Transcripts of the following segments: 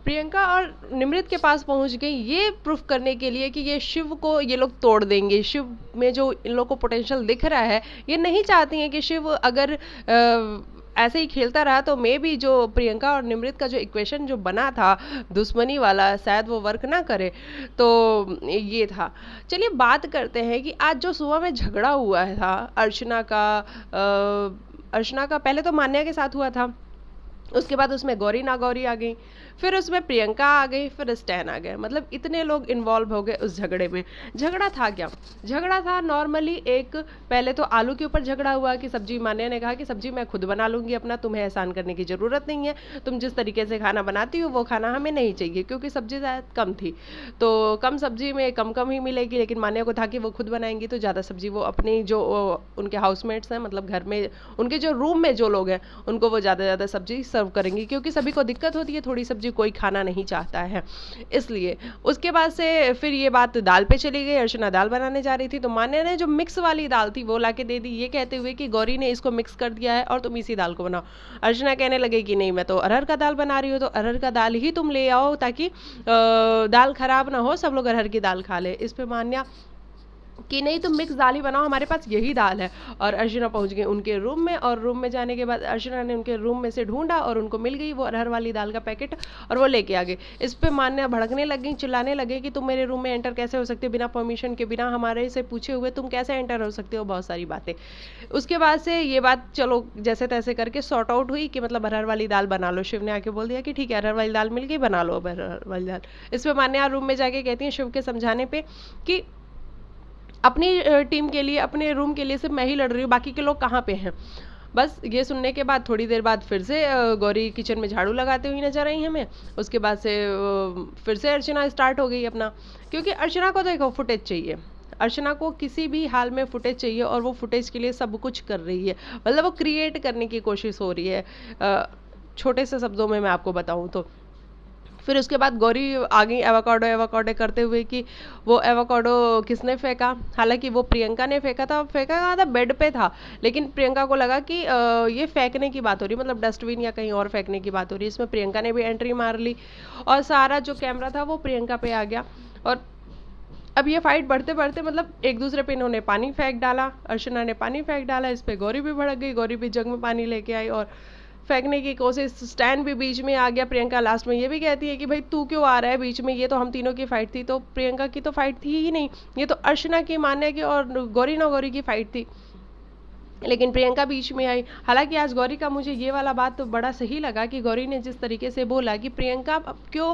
प्रियंका और निमृत के पास पहुंच गई ये प्रूफ करने के लिए कि ये शिव को ये लोग तोड़ देंगे। शिव में जो इन लोग को पोटेंशियल दिख रहा है, ये नहीं चाहती हैं कि शिव अगर ऐसे ही खेलता रहा तो मे भी जो प्रियंका और निमृत का जो इक्वेशन जो बना था दुश्मनी वाला, शायद वो वर्क ना करे। तो ये था। चलिए बात करते हैं कि आज जो सुबह में झगड़ा हुआ था अर्चना का पहले तो मान्या के साथ हुआ था, उसके बाद उसमें गौरी नागौरी आ गई, फिर उसमें प्रियंका आ गई, फिर स्टैन आ गए। मतलब इतने लोग इन्वॉल्व हो गए उस झगड़े में। झगड़ा था क्या? झगड़ा था नॉर्मली एक, पहले तो आलू के ऊपर झगड़ा हुआ कि सब्जी, मान्या ने कहा कि सब्जी मैं खुद बना लूंगी अपना, तुम्हें एहसान करने की जरूरत नहीं है, तुम जिस तरीके से खाना बनाती हो वो खाना हमें नहीं चाहिए, क्योंकि सब्जी शायद कम थी तो कम सब्जी में कम कम ही मिलेगी। लेकिन मान्या को था कि वो खुद बनाएंगी तो ज़्यादा सब्जी वो अपनी जो उनके हाउसमेट्स हैं, मतलब घर में उनके जो रूम में जो लोग हैं उनको वो ज़्यादा सब्जी सर्व करेंगी, क्योंकि सभी को दिक्कत होती है थोड़ी सब्जी, कोई खाना नहीं चाहता है इसलिए। उसके बाद से फिर ये बात दाल पे चली गई। अर्चना दाल बनाने जा रही थी तो मान्या ने जो मिक्स वाली दाल थी वो लाके दे दी, ये कहते हुए कि गौरी ने इसको मिक्स कर दिया है और तुम इसी दाल को बनाओ। अर्चना कहने लगे कि नहीं, मैं तो अरहर का दाल बना रही हूँ, तो अरहर का दाल ही तुम ले आओ ताकि दाल खराब ना हो, सब लोग अरहर की दाल खा ले। इस पे मान्या कि नहीं, तुम मिक्स दाल ही बनाओ, हमारे पास यही दाल है। और अर्चना पहुंच गई उनके रूम में, और रूम में जाने के बाद अर्चना ने उनके रूम में से ढूंढा और उनको मिल गई वो अरहर वाली दाल का पैकेट, और वो लेके आ गए। इस पे मान्या भड़कने लग गई, चिल्लाने लगे कि तुम मेरे रूम में एंटर कैसे हो सकते हो, बिना परमिशन के, बिना हमारे से पूछे हुए तुम कैसे एंटर हो सकते हो, बहुत सारी बातें। उसके बाद से ये बात चलो जैसे तैसे करके सॉर्ट आउट हुई कि मतलब अरहर वाली दाल बना लो। शिव ने आके बोल दिया कि ठीक है, अरहर वाली दाल मिल गई, बना लो अब अरहर वाली दाल। इस पे मान्या रूम में जाके कहती है शिव के समझाने पे कि अपनी टीम के लिए, अपने रूम के लिए सिर्फ मैं ही लड़ रही हूँ, बाकी के लोग कहाँ पे हैं। बस ये सुनने के बाद थोड़ी देर बाद फिर से गौरी किचन में झाड़ू लगाते हुए नजर आई हमें। उसके बाद से फिर से अर्चना स्टार्ट हो गई अपना, क्योंकि अर्चना को देखो फुटेज चाहिए, अर्चना को किसी भी हाल में फुटेज चाहिए, और वो फुटेज के लिए सब कुछ कर रही है, मतलब वो क्रिएट करने की कोशिश हो रही है। छोटे से शब्दों में मैं आपको बताऊं तो फिर उसके बाद गौरी आ गई एवोकाडो एवोकाडो करते हुए कि वो एवोकाडो किसने फेंका। हालांकि वो प्रियंका ने फेंका था, फेंका कहाँ था, बेड पे था, लेकिन प्रियंका को लगा कि ये फेंकने की बात हो रही, मतलब डस्टबिन या कहीं और फेंकने की बात हो रही है। इसमें प्रियंका ने भी एंट्री मार ली और सारा जो कैमरा था वो प्रियंका पे आ गया। और अब ये फाइट बढ़ते बढ़ते मतलब एक दूसरे पे इन्होंने पानी फेंक डाला, अर्चना ने पानी फेंक डाला, इस पे गौरी भी भड़क गई, गौरी भी जग में पानी लेके आई और फेंकने की कोशिश। स्टैंड भी बीच में आ गया। प्रियंका लास्ट में ये भी कहती है कि भाई तू क्यों आ रहा है बीच में, ये तो हम तीनों की फाइट थी। तो प्रियंका की तो फाइट थी ही नहीं, ये तो अर्चना की, मान्या की और गौरी ना गौरी की फाइट थी, लेकिन प्रियंका बीच में आई। हालांकि आज गौरी का मुझे ये वाला बात तो बड़ा सही लगा कि गौरी ने जिस तरीके से बोला कि प्रियंका क्यों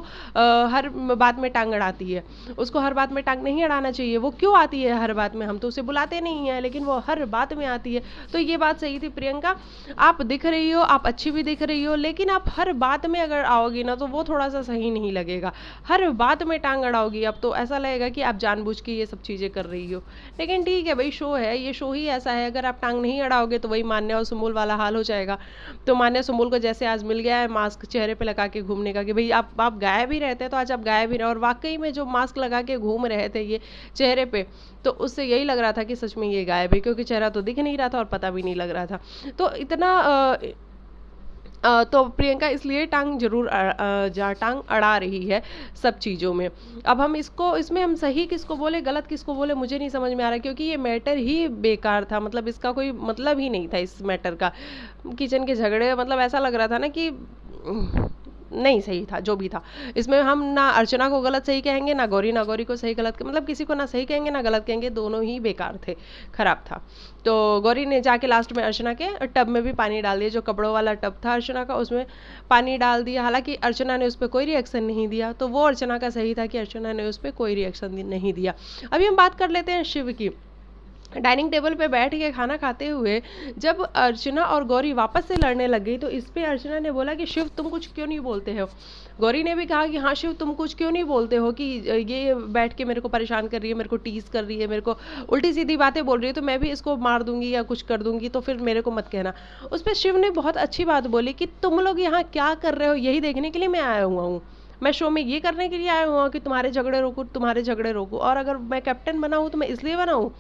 हर बात में टांग अड़ाती है, उसको हर बात में टांग नहीं अड़ाना चाहिए, वो क्यों आती है हर बात में, हम तो उसे बुलाते नहीं हैं लेकिन वो हर बात में आती है। तो ये बात सही थी, प्रियंका आप दिख रही हो, आप अच्छी भी दिख रही हो, लेकिन आप हर बात में अगर आओगी ना तो वो थोड़ा सा सही नहीं लगेगा। हर बात में टांग अड़ाओगी अब तो ऐसा लगेगा कि आप जानबूझ के ये सब चीज़ें कर रही हो। लेकिन ठीक है भाई, शो है, ये शो ही ऐसा है, अगर आप टांग नहीं अड़ाओगे तो वही मान्या और सुमोल वाला हाल हो जाएगा। तो मान्या सुमोल को जैसे आज मिल गया है मास्क चेहरे पे लगा के घूमने का कि भाई आप गायब ही रहते हैं, तो आज आप गायब ही रहे। और वाकई में जो मास्क लगा के घूम रहे थे ये चेहरे पे, तो उससे यही लग रहा था कि सच में ये गायब है, क्योंकि चेहरा तो दिख नहीं रहा था और पता भी नहीं लग रहा था। तो इतना तो प्रियंका इसलिए टांग जरूर टांग अड़ा रही है सब चीज़ों में। अब हम इसमें हम सही किसको बोले गलत किसको बोले मुझे नहीं समझ में आ रहा, क्योंकि ये मैटर ही बेकार था, मतलब इसका कोई मतलब ही नहीं था इस मैटर का। किचन के झगड़े मतलब ऐसा लग रहा था ना कि नहीं सही था जो भी था। इसमें हम ना अर्चना को गलत सही कहेंगे, ना गौरी को सही गलत, मतलब किसी को ना सही कहेंगे ना गलत कहेंगे, दोनों ही बेकार थे, खराब था। तो गौरी ने जाके लास्ट में अर्चना के टब में भी पानी डाल दिया, जो कपड़ों वाला टब था अर्चना का उसमें पानी डाल दिया। हालांकि अर्चना ने उस पर कोई रिएक्शन नहीं दिया, तो वो अर्चना का सही था कि अर्चना ने उस पर कोई रिएक्शन नहीं दिया। अभी हम बात कर लेते हैं शिव की। डाइनिंग टेबल पे बैठ के खाना खाते हुए जब अर्चना और गौरी वापस से लड़ने लग गई, तो इस पे अर्चना ने बोला कि शिव तुम कुछ क्यों नहीं बोलते हो। गौरी ने भी कहा कि हाँ शिव तुम कुछ क्यों नहीं बोलते हो, कि ये बैठ के मेरे को परेशान कर रही है, मेरे को टीज कर रही है, मेरे को उल्टी सीधी बातें बोल रही है, तो मैं भी इसको मार दूंगी या कुछ कर दूंगी, तो फिर मेरे को मत कहना। उस पर शिव ने बहुत अच्छी बात बोली कि तुम लोग यहाँ क्या कर रहे हो, यही देखने के लिए मैं आया हुआ हूँ, मैं शो में ये करने के लिए आया हुआ हूँ कि तुम्हारे झगड़े रोकूं, तुम्हारे झगड़े रोकूं, और अगर मैं कैप्टन बना हूँ तो मैं इसलिए बना हूँ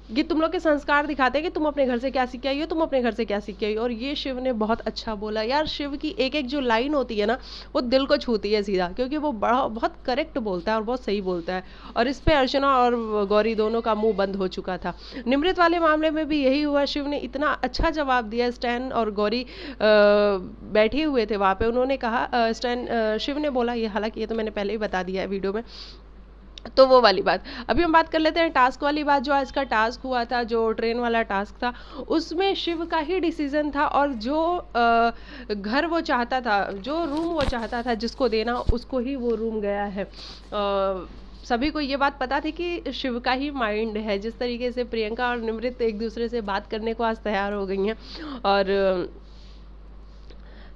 कि तुम लोग के संस्कार दिखाते हैं कि तुम अपने घर से क्या सीख के आई हो, तुम अपने घर से क्या सीख के आई हो। और ये शिव ने बहुत अच्छा बोला यार। शिव की एक एक जो लाइन होती है ना, वो दिल को छूती है सीधा, क्योंकि वो बड़ा बहुत करेक्ट बोलता है और बहुत सही बोलता है। और इस पे अर्चना और गौरी दोनों का मुंह बंद हो चुका था। निमृत वाले मामले में भी यही हुआ, शिव ने इतना अच्छा जवाब दिया। स्टैन और गौरी बैठे हुए थे वहाँ पे, उन्होंने कहा शिव ने बोला, ये हालांकि ये तो मैंने पहले ही बता दिया है वीडियो में। तो वो वाली बात, अभी हम बात कर लेते हैं टास्क वाली बात। जो आज का टास्क हुआ था, जो ट्रेन वाला टास्क था, उसमें शिव का ही डिसीजन था। और जो घर वो चाहता था, जो रूम वो चाहता था जिसको देना, उसको ही वो रूम गया है। सभी को ये बात पता थी कि शिव का ही माइंड है। जिस तरीके से प्रियंका और निमृत एक दूसरे से बात करने को आज तैयार हो गई हैं, और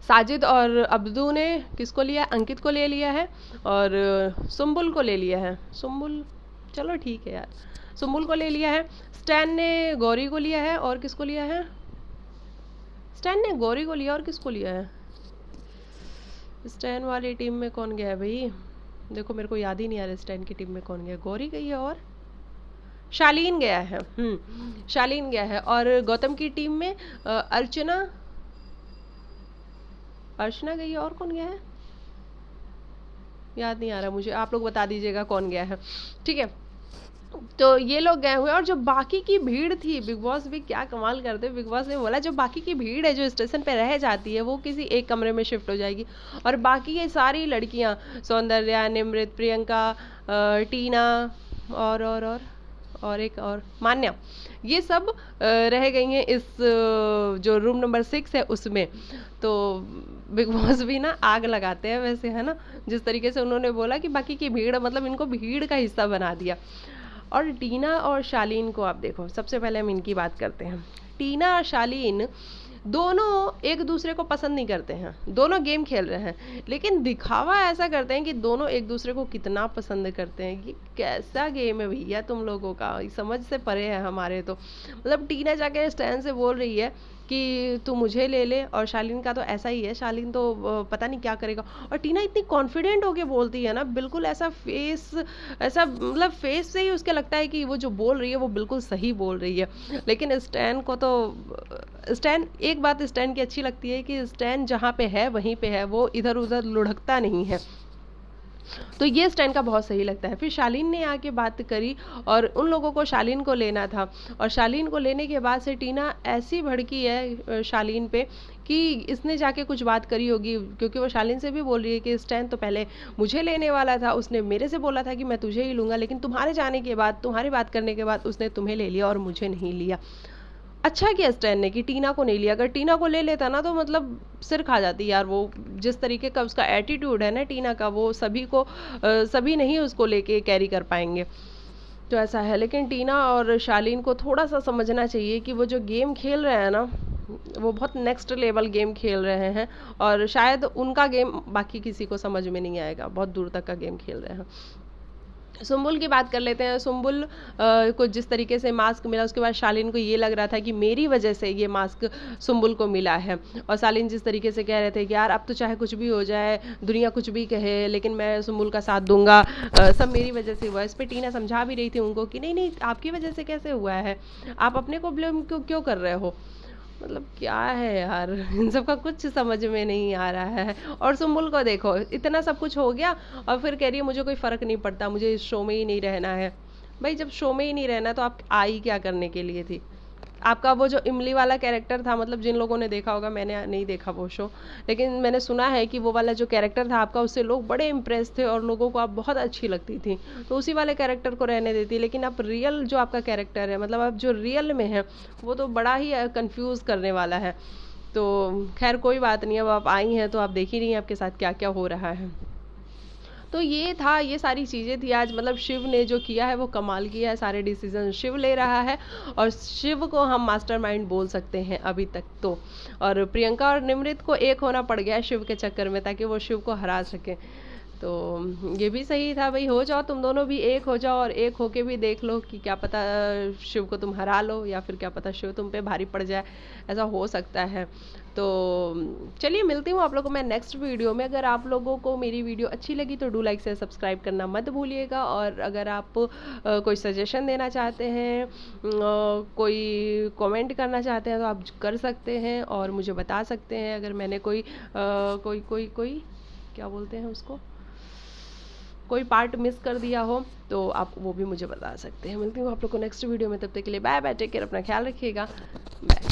साजिद और अब्दू ने किसको लिया, अंकित को ले लिया है, और सुम्बुल को ले लिया है। सुम्बुल, चलो ठीक है यार, सुम्बुल को ले लिया है। स्टैन ने गौरी को लिया है, और किसको लिया है, स्टैन ने गौरी को लिया, और किसको लिया है। स्टैन वाली टीम में कौन गया है भाई, देखो मेरे को याद ही नहीं आ रहा स्टैन की टीम में कौन गया। गौरी गई है और शालीन गया है। शालीन गया है। और गौतम की टीम में अर्चना गई है, और कौन गया है याद नहीं आ रहा मुझे, आप लोग बता दीजिएगा कौन गया है, ठीक है। तो ये लोग गए हुए। और जो बाकी की भीड़ थी, बिग बॉस भी क्या कमाल करते हैं, बिग बॉस ने बोला जो बाकी की भीड़ है जो स्टेशन पे रह जाती है, वो किसी एक कमरे में शिफ्ट हो जाएगी। और बाकी ये सारी लड़कियां, सौंदर्या, निमृत, प्रियंका, टीना और एक और मान्या, ये सब रह गई हैं इस जो रूम नंबर 6 है उसमें। तो बिग बॉस भी ना आग लगाते हैं वैसे, है ना, जिस तरीके से उन्होंने बोला कि बाकी की भीड़, मतलब इनको भीड़ का हिस्सा बना दिया। और टीना और शालीन को आप देखो, सबसे पहले हम इनकी बात करते हैं। टीना और शालीन दोनों एक दूसरे को पसंद नहीं करते हैं, दोनों गेम खेल रहे हैं, लेकिन दिखावा ऐसा करते हैं कि दोनों एक दूसरे को कितना पसंद करते हैं। ये कैसा गेम है भैया तुम लोगों का, समझ से परे है हमारे तो। मतलब टीना जाके स्टैंड से बोल रही है कि तू मुझे ले ले, और शालीन का तो ऐसा ही है, शालीन तो पता नहीं क्या करेगा। और टीना इतनी कॉन्फिडेंट होके बोलती है ना, बिल्कुल ऐसा फेस, ऐसा मतलब फेस से ही उसके लगता है कि वो जो बोल रही है वो बिल्कुल सही बोल रही है। लेकिन स्टैन को तो, स्टैन, एक बात स्टैन की अच्छी लगती है कि स्टैन जहाँ पे है वहीं पे है, वो इधर उधर लुढ़कता नहीं है, तो ये स्टैन का बहुत सही लगता है। फिर शालीन ने आके बात करी, और उन लोगों को शालीन को लेना था। और शालीन को लेने के बाद से टीना ऐसी भड़की है शालीन पे कि इसने जाके कुछ बात करी होगी, क्योंकि वो शालीन से भी बोल रही है कि स्टैन तो पहले मुझे लेने वाला था, उसने मेरे से बोला था कि मैं तुझे ही लूँगा, लेकिन तुम्हारे जाने के बाद, तुम्हारी बात करने के बाद उसने तुम्हें ले लिया और मुझे नहीं लिया। अच्छा किया स्टैन ने कि टीना को नहीं लिया, अगर टीना को ले लेता ना तो मतलब सिर खा जाती यार। वो जिस तरीके का उसका एटीट्यूड है ना टीना का, वो सभी नहीं उसको लेके कैरी कर पाएंगे, तो ऐसा है। लेकिन टीना और शालीन को थोड़ा सा समझना चाहिए कि वो जो गेम खेल रहे हैं ना, वो बहुत नेक्स्ट लेवल गेम खेल रहे हैं, और शायद उनका गेम बाकी किसी को समझ में नहीं आएगा, बहुत दूर तक का गेम खेल रहे हैं। सुम्बुल की बात कर लेते हैं। सुम्बुल को जिस तरीके से मास्क मिला, उसके बाद शालीन को ये लग रहा था कि मेरी वजह से ये मास्क सुम्बुल को मिला है। और शालीन जिस तरीके से कह रहे थे कि यार अब तो चाहे कुछ भी हो जाए, दुनिया कुछ भी कहे, लेकिन मैं सुम्बुल का साथ दूंगा, सब मेरी वजह से हुआ। इस पर टीना समझा भी रही थी उनको कि नहीं नहीं, आपकी वजह से कैसे हुआ है, आप अपने को ब्लेम क्यों कर रहे हो। मतलब क्या है यार, इन सब का कुछ समझ में नहीं आ रहा है। और सुम्बुल को देखो, इतना सब कुछ हो गया और फिर कह रही है मुझे कोई फ़र्क नहीं पड़ता, मुझे इस शो में ही नहीं रहना है। भाई जब शो में ही नहीं रहना तो आप आई क्या करने के लिए थी। आपका वो जो इमली वाला कैरेक्टर था, मतलब जिन लोगों ने देखा होगा, मैंने नहीं देखा वो शो, लेकिन मैंने सुना है कि वो वाला जो कैरेक्टर था आपका, उससे लोग बड़े इम्प्रेस थे और लोगों को आप बहुत अच्छी लगती थी, तो उसी वाले कैरेक्टर को रहने देती। लेकिन आप रियल जो आपका कैरेक्टर है, मतलब आप जो रियल में है, वो तो बड़ा ही कंफ्यूज करने वाला है। तो खैर कोई बात नहीं, अब आप आई हैं तो आप देख ही रही हैं आपके साथ क्या क्या हो रहा है। तो ये था, ये सारी चीज़ें थी आज। मतलब शिव ने जो किया है वो कमाल किया है, सारे डिसीजन शिव ले रहा है, और शिव को हम मास्टरमाइंड बोल सकते हैं अभी तक तो। और प्रियंका और निमृत को एक होना पड़ गया है शिव के चक्कर में, ताकि वो शिव को हरा सके। तो ये भी सही था भाई, हो जाओ तुम दोनों भी, एक हो जाओ और एक होके भी देख लो कि क्या पता शिव को तुम हरा लो, या फिर क्या पता शिव तुम पे भारी पड़ जाए, ऐसा हो सकता है। तो चलिए मिलती हूँ आप लोगों को मैं नेक्स्ट वीडियो में। अगर आप लोगों को मेरी वीडियो अच्छी लगी तो डू लाइक से सब्सक्राइब करना मत भूलिएगा, और अगर आप कोई सजेशन देना चाहते हैं, कोई कमेंट करना चाहते हैं तो आप कर सकते हैं और मुझे बता सकते हैं। अगर मैंने कोई क्या बोलते हैं उसको, कोई पार्ट मिस कर दिया हो तो आप वो भी मुझे बता सकते हैं। मिलती हूँ आप लोग को नेक्स्ट वीडियो में, तब तक के लिए बाय बाय, टेक केयर, अपना ख्याल रखिएगा, बाय।